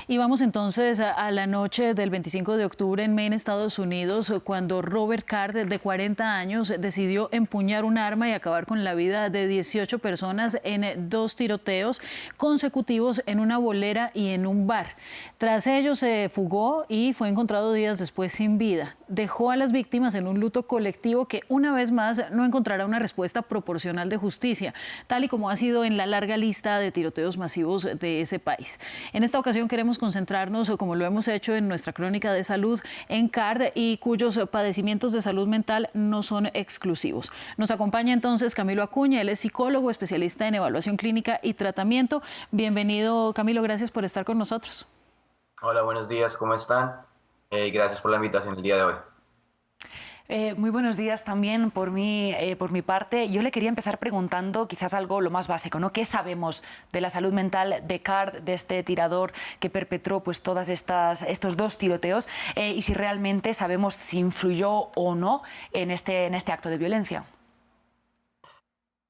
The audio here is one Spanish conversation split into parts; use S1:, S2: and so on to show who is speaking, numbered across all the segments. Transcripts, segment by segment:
S1: Y vamos entonces a la noche del 25 de octubre en Maine, Estados Unidos, cuando Robert Card, de 40 años, decidió empuñar un arma y acabar con la vida de 18 personas en dos tiroteos consecutivos en una bolera y en un bar. Tras ello se fugó y fue encontrado días después sin vida. Dejó a las víctimas en un luto colectivo que una vez más no encontrará una respuesta proporcional de justicia, tal y como ha sido en la larga lista de tiroteos masivos de ese país. En esta ocasión queremos concentrarnos, como lo hemos hecho en nuestra crónica de salud, en Card y cuyos padecimientos de salud mental no son exclusivos. Nos acompaña entonces Camilo Acuña, él es psicólogo, especialista en evaluación clínica y tratamiento. Bienvenido, Camilo, gracias por estar con nosotros.
S2: Hola, buenos días, ¿cómo están? Gracias por la invitación el día de hoy.
S3: Muy buenos días también por mi parte. Yo le quería empezar preguntando quizás algo lo más básico, ¿no? ¿Qué sabemos de la salud mental de Card, de este tirador que perpetró pues todas estos dos tiroteos, y si realmente sabemos si influyó o no en este acto de violencia?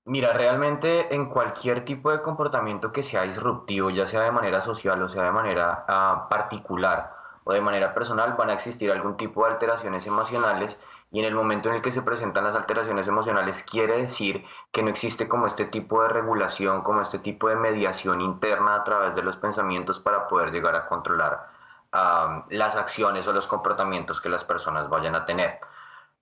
S2: Mira, realmente en cualquier tipo de comportamiento que sea disruptivo, ya sea de manera social o sea de manera particular o de manera personal, van a existir algún tipo de alteraciones emocionales, y en el momento en el que se presentan las alteraciones emocionales quiere decir que no existe como este tipo de regulación, como este tipo de mediación interna a través de los pensamientos para poder llegar a controlar las acciones o los comportamientos que las personas vayan a tener.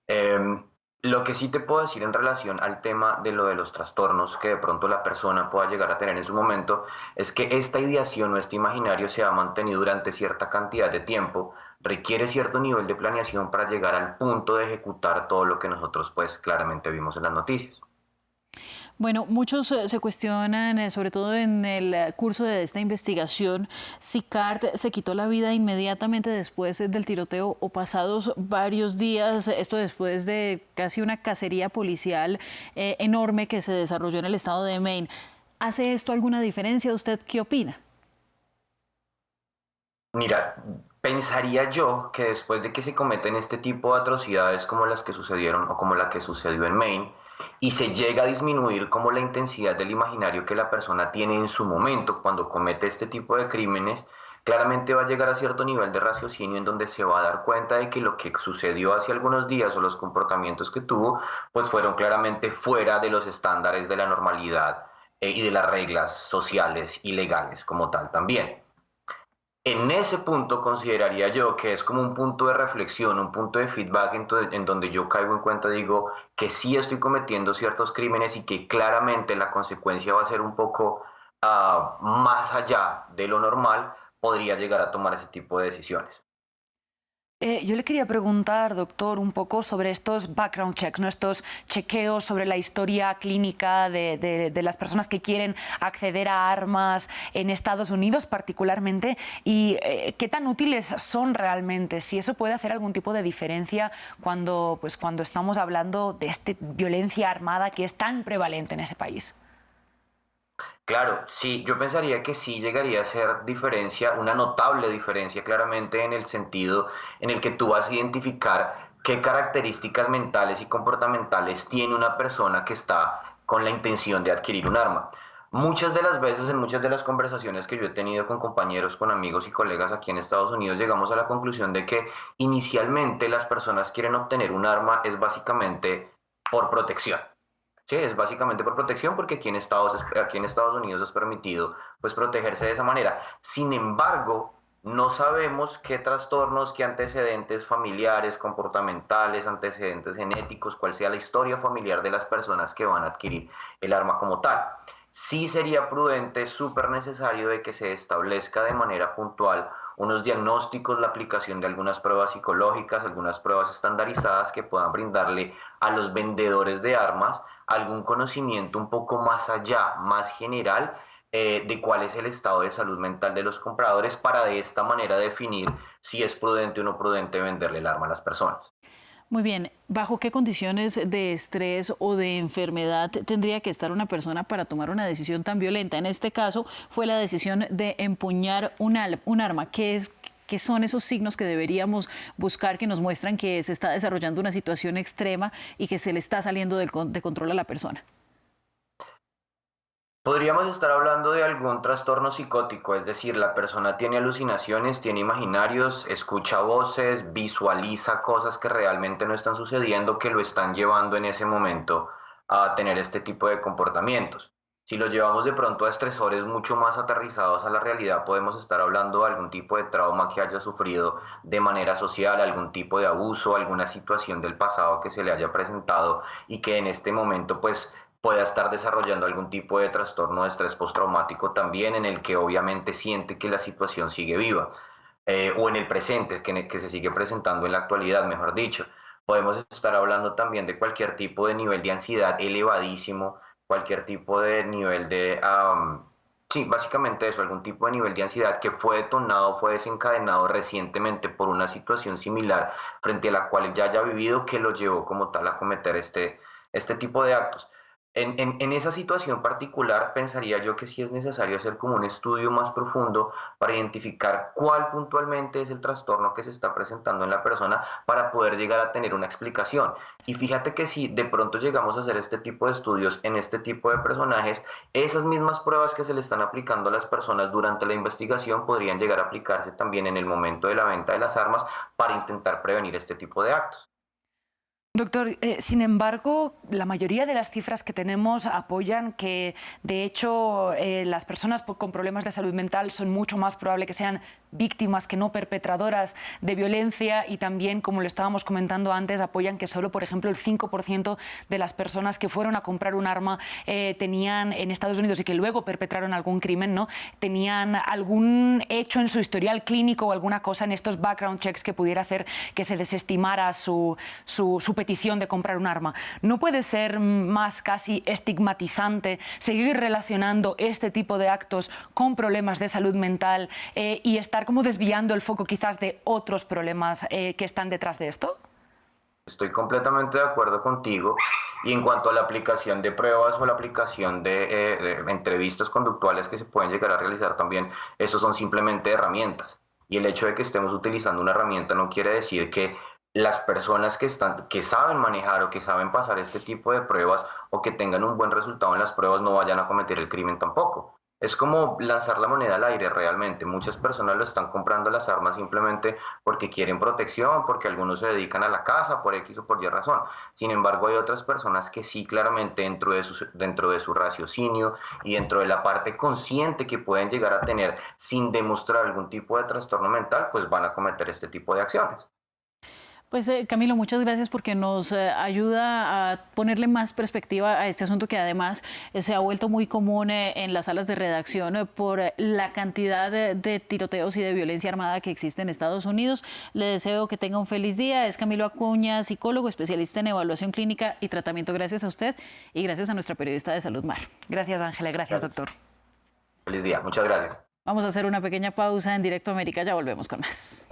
S2: Em, lo que sí te puedo decir en relación al tema de lo de los trastornos que de pronto la persona pueda llegar a tener en su momento es que esta ideación o este imaginario se ha mantenido durante cierta cantidad de tiempo, requiere cierto nivel de planeación para llegar al punto de ejecutar todo lo que nosotros pues claramente vimos en las noticias.
S1: Bueno, muchos se cuestionan, sobre todo en el curso de esta investigación, si Card se quitó la vida inmediatamente después del tiroteo o pasados varios días, esto después de casi una cacería policial enorme que se desarrolló en el estado de Maine. ¿Hace esto alguna diferencia? ¿Usted qué opina?
S2: Mira, pensaría yo que después de que se cometen este tipo de atrocidades como las que sucedieron o como la que sucedió en Maine, y se llega a disminuir como la intensidad del imaginario que la persona tiene en su momento cuando comete este tipo de crímenes, claramente va a llegar a cierto nivel de raciocinio en donde se va a dar cuenta de que lo que sucedió hace algunos días o los comportamientos que tuvo, pues fueron claramente fuera de los estándares de la normalidad y de las reglas sociales y legales como tal también. En ese punto consideraría yo que es como un punto de reflexión, un punto de feedback en donde yo caigo en cuenta, digo que sí estoy cometiendo ciertos crímenes y que claramente la consecuencia va a ser un poco más allá de lo normal, podría llegar a tomar ese tipo de decisiones.
S3: Yo le quería preguntar, doctor, un poco sobre estos background checks, ¿no? Estos chequeos sobre la historia clínica de las personas que quieren acceder a armas en Estados Unidos particularmente, y qué tan útiles son realmente, si eso puede hacer algún tipo de diferencia cuando estamos hablando de esta violencia armada que es tan prevalente en ese país.
S2: Claro, sí, yo pensaría que sí llegaría a ser diferencia, una notable diferencia claramente en el sentido en el que tú vas a identificar qué características mentales y comportamentales tiene una persona que está con la intención de adquirir un arma. Muchas de las veces, en muchas de las conversaciones que yo he tenido con compañeros, con amigos y colegas aquí en Estados Unidos, llegamos a la conclusión de que inicialmente las personas quieren obtener un arma es básicamente por protección. Sí, es básicamente por protección porque aquí en Estados Unidos es permitido pues protegerse de esa manera. Sin embargo, no sabemos qué trastornos, qué antecedentes familiares, comportamentales, antecedentes genéticos, cuál sea la historia familiar de las personas que van a adquirir el arma como tal. Sí sería prudente, súper necesario de que se establezca de manera puntual unos diagnósticos, la aplicación de algunas pruebas psicológicas, algunas pruebas estandarizadas que puedan brindarle a los vendedores de armas algún conocimiento un poco más allá, más general, de cuál es el estado de salud mental de los compradores para de esta manera definir si es prudente o no prudente venderle el arma a las personas.
S1: Muy bien, ¿bajo qué condiciones de estrés o de enfermedad tendría que estar una persona para tomar una decisión tan violenta? En este caso fue la decisión de empuñar un arma. ¿Qué son esos signos que deberíamos buscar que nos muestran que se está desarrollando una situación extrema y que se le está saliendo de control a la persona?
S2: Podríamos estar hablando de algún trastorno psicótico, es decir, la persona tiene alucinaciones, tiene imaginarios, escucha voces, visualiza cosas que realmente no están sucediendo, que lo están llevando en ese momento a tener este tipo de comportamientos. Si lo llevamos de pronto a estresores mucho más aterrizados a la realidad, podemos estar hablando de algún tipo de trauma que haya sufrido de manera social, algún tipo de abuso, alguna situación del pasado que se le haya presentado y que en este momento pues pueda estar desarrollando algún tipo de trastorno de estrés postraumático también, en el que obviamente siente que la situación sigue viva, o en el presente, que se sigue presentando en la actualidad, mejor dicho. Podemos estar hablando también de cualquier tipo de nivel de ansiedad elevadísimo, cualquier tipo de nivel de, sí, básicamente eso, algún tipo de nivel de ansiedad que fue detonado, fue desencadenado recientemente por una situación similar frente a la cual él ya haya vivido, que lo llevó como tal a cometer este tipo de actos. En esa situación particular, pensaría yo que sí es necesario hacer como un estudio más profundo para identificar cuál puntualmente es el trastorno que se está presentando en la persona para poder llegar a tener una explicación. Y fíjate que si de pronto llegamos a hacer este tipo de estudios en este tipo de personajes, esas mismas pruebas que se le están aplicando a las personas durante la investigación podrían llegar a aplicarse también en el momento de la venta de las armas para intentar prevenir este tipo de actos.
S3: Doctor, sin embargo, la mayoría de las cifras que tenemos apoyan que, de hecho, las personas con problemas de salud mental son mucho más probable que sean víctimas que no perpetradoras de violencia, y también, como lo estábamos comentando antes, apoyan que solo, por ejemplo, el 5% de las personas que fueron a comprar un arma tenían en Estados Unidos y que luego perpetraron algún crimen, ¿no?, tenían algún hecho en su historial clínico o alguna cosa en estos background checks que pudiera hacer que se desestimara su petición de comprar un arma. ¿No puede ser más casi estigmatizante seguir relacionando este tipo de actos con problemas de salud mental y estar como desviando el foco quizás de otros problemas que están detrás de esto?
S2: Estoy completamente de acuerdo contigo. Y en cuanto a la aplicación de pruebas o la aplicación de entrevistas conductuales que se pueden llegar a realizar también, esos son simplemente herramientas. Y el hecho de que estemos utilizando una herramienta no quiere decir que las personas que saben manejar o que saben pasar este tipo de pruebas o que tengan un buen resultado en las pruebas no vayan a cometer el crimen tampoco. Es como lanzar la moneda al aire realmente. Muchas personas lo están comprando las armas simplemente porque quieren protección, porque algunos se dedican a la caza por X o por Y razón. Sin embargo, hay otras personas que sí, claramente dentro de su raciocinio y dentro de la parte consciente que pueden llegar a tener sin demostrar algún tipo de trastorno mental, pues van a cometer este tipo de acciones.
S1: Pues Camilo, muchas gracias porque nos ayuda a ponerle más perspectiva a este asunto que además se ha vuelto muy común en las salas de redacción por la cantidad de tiroteos y de violencia armada que existe en Estados Unidos. Le deseo que tenga un feliz día. Es Camilo Acuña, psicólogo, especialista en evaluación clínica y tratamiento. Gracias a usted y gracias a nuestra periodista de Salud Mar.
S3: Gracias, Ángela. Gracias, doctor.
S2: Feliz día. Muchas gracias.
S1: Vamos a hacer una pequeña pausa en Directo América. Ya volvemos con más.